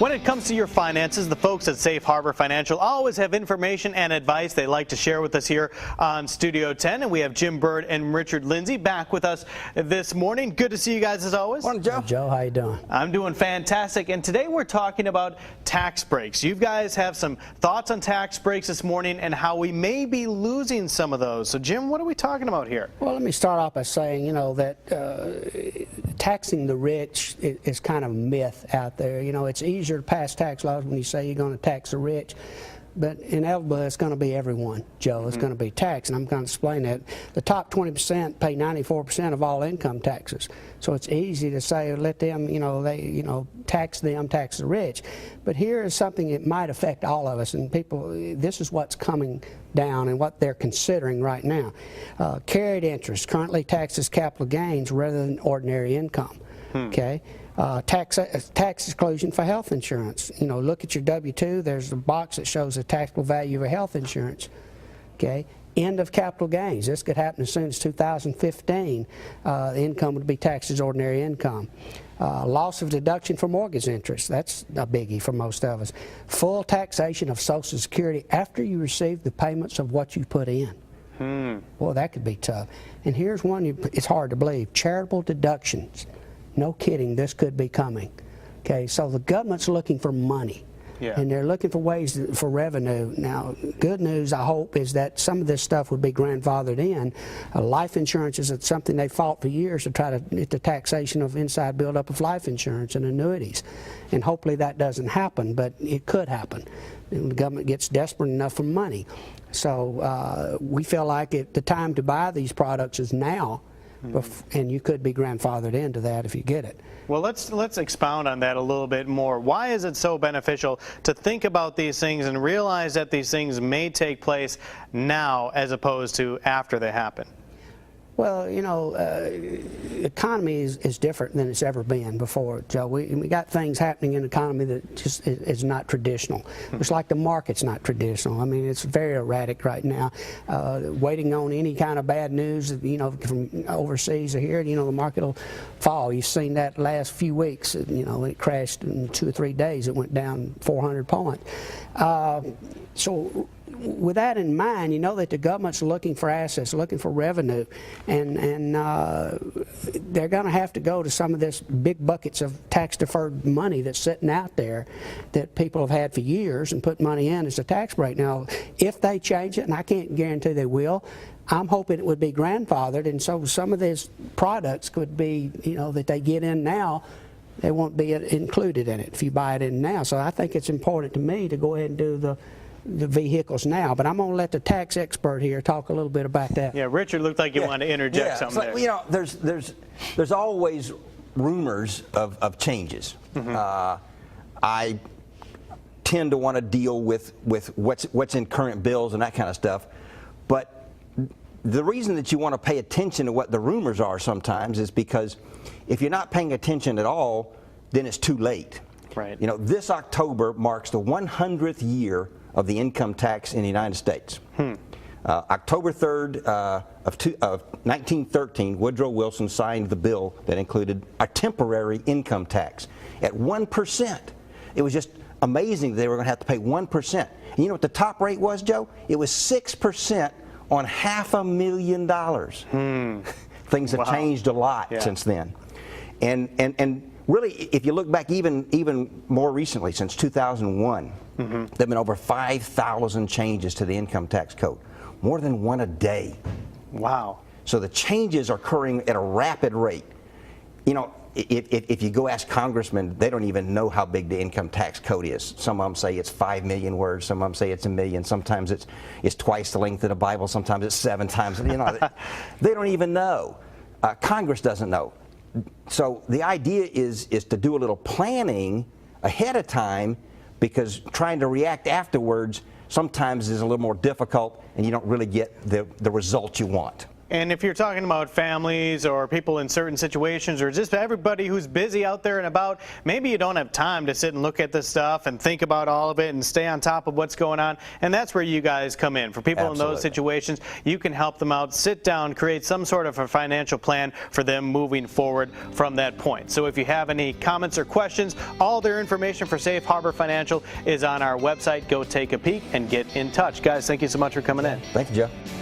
When it comes to your finances, the folks at Safe Harbor Financial always have information and advice they like to share with us here on Studio 10. And we have Jim Bird and Richard Lindsay back with us this morning. Good to see you guys as always. Morning, Joe. Hey, Joe, how you doing? I'm doing fantastic. And today we're talking about tax breaks. You guys have some thoughts on tax breaks this morning and how we may be losing some of those. So, Jim, what are we talking about here? Well, let me start off by saying, you know, that taxing the rich is kind of a myth out there. You know, it's easier to pass tax laws when you say you're going to tax the rich, but inevitably it's going to be everyone, Joe. It's going to be taxed, and I'm going to explain that. The top 20% pay 94% of all income taxes, so it's easy to say let them, tax them, tax the rich. But here is something that might affect all of us, and people. This is what's coming down and what they're considering right now. Carried interest currently taxes capital gains rather than ordinary income. Okay. Tax exclusion for health insurance. You know, look at your W-2. There's a box that shows the taxable value of health insurance. Okay. End of capital gains. This could happen as soon as 2015. The income would be taxed as ordinary income. Loss of deduction for mortgage interest. That's a biggie for most of us. Full taxation of Social Security after you receive the payments of what you put in. Well, that could be tough. And here's one, it's hard to believe. Charitable deductions. No kidding, this could be coming. Okay, so the government's looking for money. Yeah. And they're looking for ways for revenue. Now, good news, I hope, is that some of this stuff would be grandfathered in. Life insurance is something they fought for years to try to get the taxation of inside buildup of life insurance and annuities. And hopefully that doesn't happen, but it could happen. And the government gets desperate enough for money. So we feel like the time to buy these products is now. And you could be grandfathered into that if you get it. Well, let's expound on that a little bit more. Why is it so beneficial to think about these things and realize that these things may take place now as opposed to after they happen? Well, you know, the economy is different than it's ever been before, Joe. We got things happening in the economy that just is not traditional. It's like the market's not traditional. I mean, it's very erratic right now. Waiting on any kind of bad news, you know, from overseas or here, you know, the market will fall. You've seen that last few weeks. You know, it crashed in 2 or 3 days. It went down 400 points. So with that in mind, you know that the government's looking for assets, looking for revenue, and they're going to have to go to some of this big buckets of tax-deferred money that's sitting out there that people have had for years and put money in as a tax break. Now, if they change it, and I can't guarantee they will, I'm hoping it would be grandfathered, and so some of these products could be, you know, that they get in now, they won't be included in it if you buy it in now. So I think it's important to me to go ahead and do the vehicles now, but I'm going to let the tax expert here talk a little bit about that. Yeah, Richard looked like you wanted to interject something there. You know, there's always rumors of changes. I tend to want to deal with what's in current bills and that kind of stuff, but the reason that you want to pay attention to what the rumors are sometimes is because if you're not paying attention at all, then it's too late. Right. You know, this October marks the 100th year of the income tax in the United States. October 3rd of 1913, Woodrow Wilson signed the bill that included a temporary income tax at 1%. It was just amazing that they were going to have to pay 1%. And you know what the top rate was, Joe? It was 6% on $500,000. Things have changed a lot since then. And really, if you look back even more recently, since 2001, there have been over 5,000 changes to the income tax code, more than one a day. Wow. So the changes are occurring at a rapid rate. You know, if you go ask congressmen, they don't even know how big the income tax code is. Some of them say it's 5 million words, some of them say it's 1 million, sometimes it's twice the length of the Bible, sometimes it's 7 times. You know, they don't even know. Congress doesn't know. So the idea is to do a little planning ahead of time, because trying to react afterwards sometimes is a little more difficult and you don't really get the result you want. And if you're talking about families or people in certain situations or just everybody who's busy out there and about, maybe you don't have time to sit and look at this stuff and think about all of it and stay on top of what's going on. And that's where you guys come in. For people in those situations, you can help them out, sit down, create some sort of a financial plan for them moving forward from that point. So if you have any comments or questions, all their information for Safe Harbor Financial is on our website. Go take a peek and get in touch. Guys, thank you so much for coming in. Thank you, Joe.